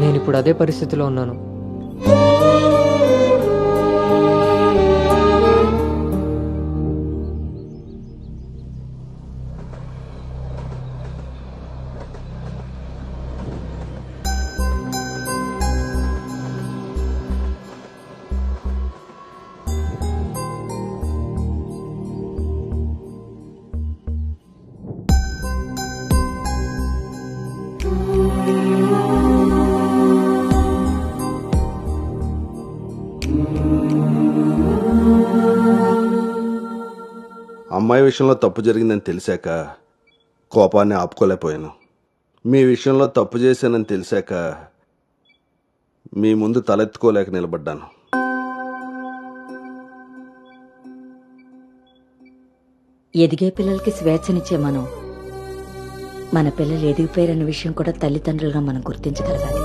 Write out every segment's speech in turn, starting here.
నేను ఇప్పుడు అదే పరిస్థితిలో ఉన్నాను. అమ్మాయి విషయంలో తప్పు జరిగిందని తెలిసాక కోపాన్ని ఆపుకోలేకపోయాను. మీ విషయంలో తప్పు చేశానని తెలిసాక మీ ముందు తలెత్తుకోలేక నిలబడ్డాను. ఎదిగే పిల్లలకి స్వేచ్ఛనిచ్చే మనం మన పిల్లలు ఎదిగిపోయారన్న విషయం కూడా తల్లిదండ్రులుగా మనం గుర్తించగలగాలి.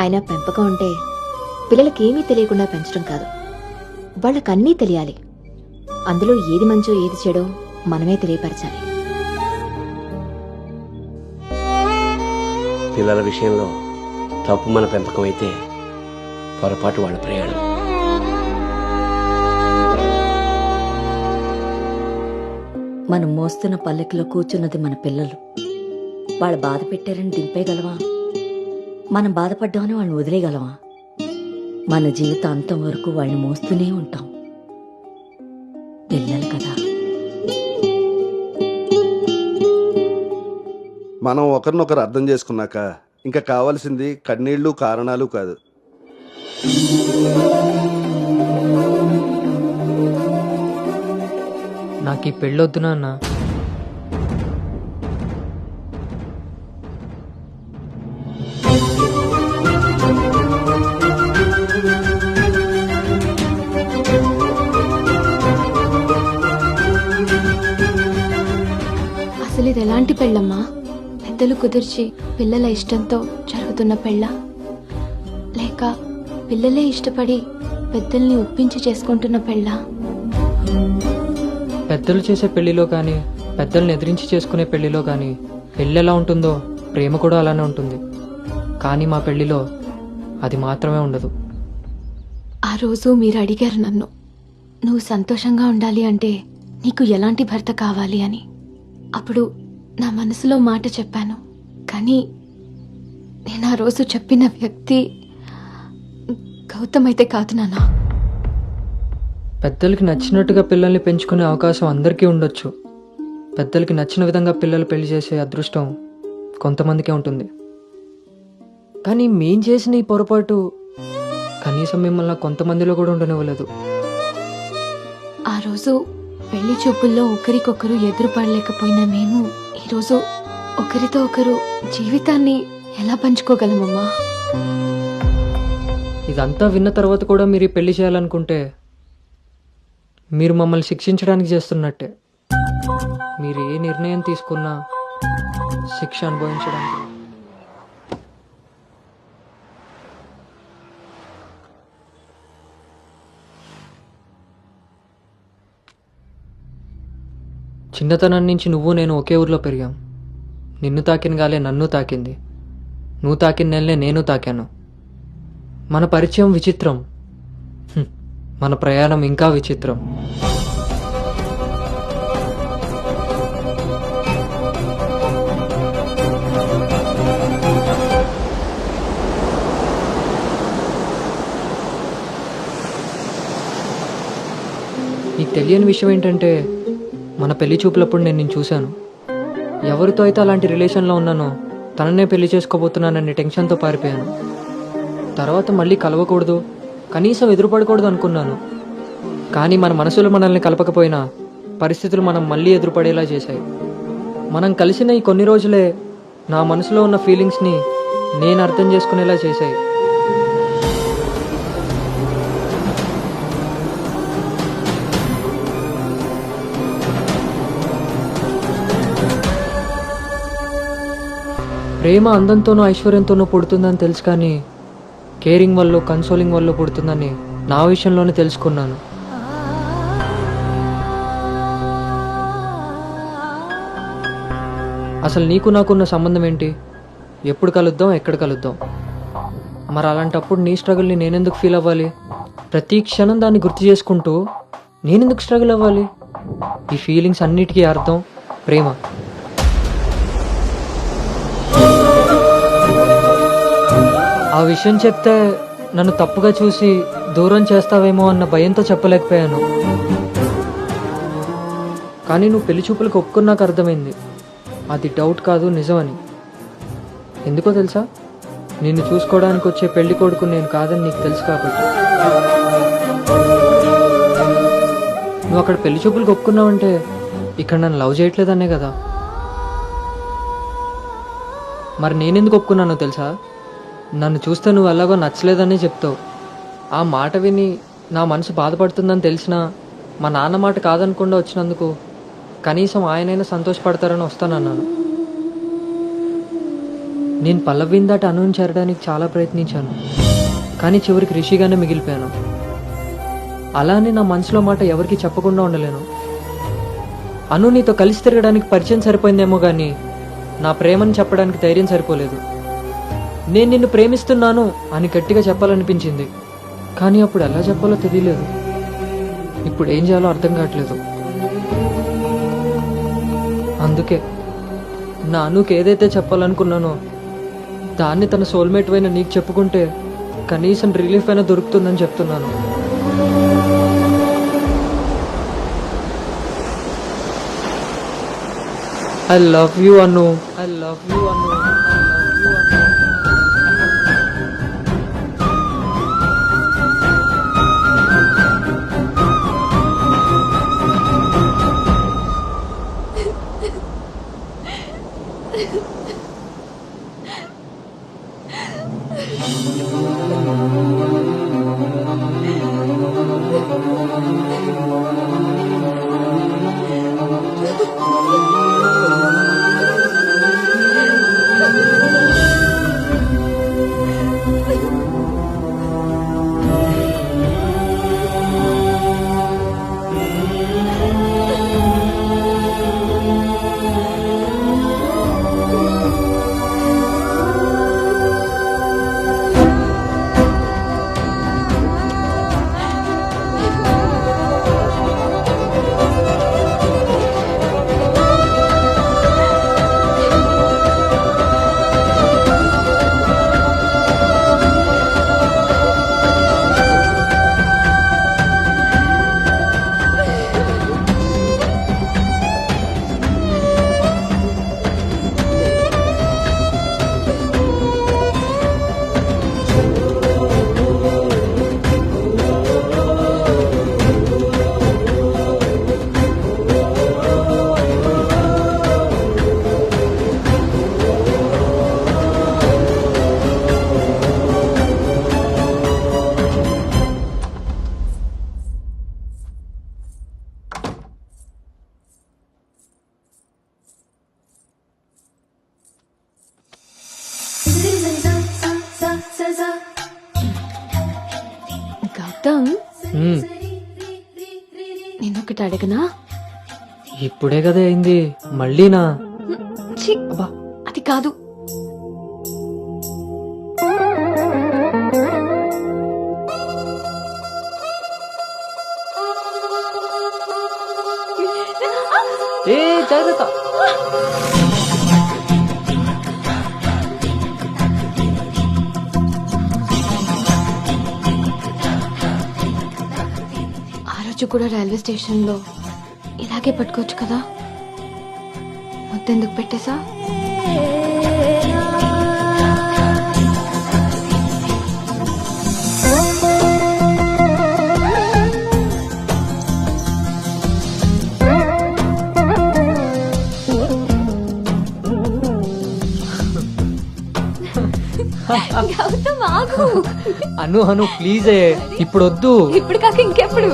అయినా పెంపకం అంటే పిల్లలకి ఏమీ తెలియకుండా పెంచడం కాదు, వాళ్ళకన్నీ తెలియాలి. అందులో ఏది మంచో ఏది చెడో మనమే తెలియపరచాలి. పిల్లల విషయంలో తప్పు మన పెంపకం అయితే పొరపాటు వాళ్ళ ప్రయాణం. మనం మోస్తున్న పల్లెకిలో కూర్చున్నది మన పిల్లలు. వాళ్ళు బాధ పెట్టారని దింపేయగలవా? మనం బాధపడ్డామని వాళ్ళని వదిలేయగలవా? మన జీవితం అంతం వరకు వాళ్ళని మోస్తూనే ఉంటాం. పిల్లలు కదా. మనం ఒకరినొకరు అర్థం చేసుకున్నాక ఇంకా కావాల్సింది కన్నీళ్లు కారణాలు కాదు. నాకు ఈ పెళ్ళొద్దు నాన్న. అసలు ఇది ఎలాంటి పెళ్ళమ్మా? పెద్దలు కుదిర్చి పిల్లల ఇష్టంతో జరుగుతున్న పెళ్ళ, లేక పిల్లలే ఇష్టపడి పెద్దల్ని ఒప్పించి చేసుకుంటున్న పెళ్ళ? పెద్దలు చేసే పెళ్లిలో కానీ పెద్దల్ని ఎదిరించి చేసుకునే పెళ్లిలో కానీ పెళ్ళి ఎలా ఉంటుందో ప్రేమ కూడా అలానే ఉంటుంది. కానీ మా పెళ్లిలో అది మాత్రమే ఉండదు. ఆ రోజు మీరు అడిగారు నన్ను, నువ్వు సంతోషంగా ఉండాలి అంటే నీకు ఎలాంటి భర్త కావాలి అని. అప్పుడు నా మనసులో మాట చెప్పాను. కానీ నేను ఆ రోజు చెప్పిన వ్యక్తి గౌతమ్ అయితే కాదు నాన్న. పెద్దలకి నచ్చినట్టుగా పిల్లల్ని పెంచుకునే అవకాశం అందరికీ ఉండొచ్చు. పెద్దలకి నచ్చిన విధంగా పిల్లలు పెళ్లి చేసే అదృష్టం కొంతమందికే ఉంటుంది. కానీ మేం చేసిన ఈ పొరపాటు కనీసం మిమ్మల్ని కొంతమందిలో కూడా ఉండనివ్వలేదు. ఆ రోజు పెళ్లి చూపుల్లో ఒకరికొకరు ఎదురుపడలేకపోయినా మేము ఈరోజు ఒకరితో ఒకరు జీవితాన్ని ఎలా పంచుకోగలమమ్మా? ఇదంతా విన్న తర్వాత కూడా మీరు ఈ పెళ్లి చేయాలనుకుంటే మీరు మమ్మల్ని శిక్షించడానికి చేస్తున్నట్టే. మీరు ఏ నిర్ణయం తీసుకున్నా శిక్ష అనుభవించడానికి. చిన్నతనం నుంచి నువ్వు నేను ఒకే ఊర్లో పెరిగాం. నిన్ను తాకిన గాలే నన్ను తాకింది, నువ్వు తాకిన నెలనే నేను తాకాను. మన పరిచయం విచిత్రం, మన ప్రయాణం ఇంకా విచిత్రం. నీకు తెలియని విషయం ఏంటంటే మన పెళ్లి చూపులప్పుడు నేను నిన్ను చూశాను. ఎవరితో అయితే అలాంటి రిలేషన్లో ఉన్నానో తననే పెళ్లి చేసుకోబోతున్నానని టెన్షన్తో పారిపోయాను. తర్వాత మళ్ళీ కలవకూడదు, కనీసం ఎదురుపడకూడదు అనుకున్నాను. కానీ మన మనసులు మనల్ని కలపకపోయినా పరిస్థితులు మనం మళ్ళీ ఎదురుపడేలా చేశాయి. మనం కలిసిన ఈ కొన్ని రోజులే నా మనసులో ఉన్న ఫీలింగ్స్ని నేను అర్థం చేసుకునేలా చేశాయి. ప్రేమ అందంతోనూ ఐశ్వర్యంతోనూ పుడుతుందని తెలుసు, కానీ కేరింగ్ వల్ల కన్సోలింగ్ వల్ల పుడుతుందని నా విషయంలోనే తెలుసుకున్నాను. అసలు నీకు నాకున్న సంబంధం ఏంటి? ఎప్పుడు కలుద్దాం, ఎక్కడ కలుద్దాం? మరి అలాంటప్పుడు నీ స్ట్రగుల్ని నేనెందుకు ఫీల్ అవ్వాలి? ప్రతి క్షణం దాన్ని గుర్తు చేసుకుంటూ నేనెందుకు స్ట్రగుల్ అవ్వాలి? ఈ ఫీలింగ్స్ అన్నిటికీ అర్థం ప్రేమ. ఆ విషయం చెప్తే నన్ను తప్పుగా చూసి దూరం చేస్తావేమో అన్న భయంతో చెప్పలేకపోయాను. కానీ నువ్వు పెళ్లి చూపులకు ఒప్పుకున్నాక అర్థమైంది అది డౌట్ కాదు, నిజమని. ఎందుకో తెలుసా? నిన్ను చూసుకోవడానికి వచ్చే పెళ్లి కొడుకు నేను కాదని నీకు తెలుసు కాబట్టి. నువ్వు అక్కడ పెళ్లి చూపులకు ఒప్పుకున్నావంటే ఇక్కడ నన్ను లవ్ చేయట్లేదనే కదా. మరి నేనెందుకు ఒప్పుకున్నానో తెలుసా? నన్ను చూస్తే నువ్వు ఎలాగో నచ్చలేదని చెప్తావు. ఆ మాట విని నా మనసు బాధపడుతుందని తెలిసినా మా నాన్న మాట కాదనకుండా వచ్చినందుకు కనీసం ఆయనైనా సంతోషపడతారని వస్తానన్నాను. నేను పల్లవిని దాటి అనుని చేరడానికి చాలా ప్రయత్నించాను, కానీ చివరికి రిషిగానే మిగిలిపోయాను. అలానే నా మనసులో మాట ఎవరికి చెప్పకుండా ఉండలేను. అను నీతో కలిసి తిరగడానికి పరిచయం సరిపోయిందేమో కానీ నా ప్రేమని చెప్పడానికి ధైర్యం సరిపోలేదు. నేను నిన్ను ప్రేమిస్తున్నాను అని గట్టిగా చెప్పాలనిపించింది, కానీ అప్పుడు ఎలా చెప్పాలో తెలియలేదు. ఇప్పుడు ఏం చేయాలో అర్థం కావట్లేదు. అందుకే నా అనుకి ఏదైతే చెప్పాలనుకున్నానో దాన్ని తన సోల్మేట్ అయిన నీకు చెప్పుకుంటే కనీసం రిలీఫ్ అయినా దొరుకుతుందని చెప్తున్నాను. I love you Anu. I love you Anu. Gautam, నేనొకటి అడగనా? ఇప్పుడే కదా అయింది, మళ్ళీనా? ఛీ, అబ్బా, అది కాదు. ఏ జాగ్రత్త. ఆ రోజు కూడా రైల్వే స్టేషన్లో ఇలాగే పట్టుకోవచ్చు కదా, ముద్దెందుకు పెట్టేసా? గౌతమ్ ఆగు. అను అను ప్లీజ్, ఇప్పుడు వద్దు. ఇప్పుడు కాక ఇంకెప్పుడు?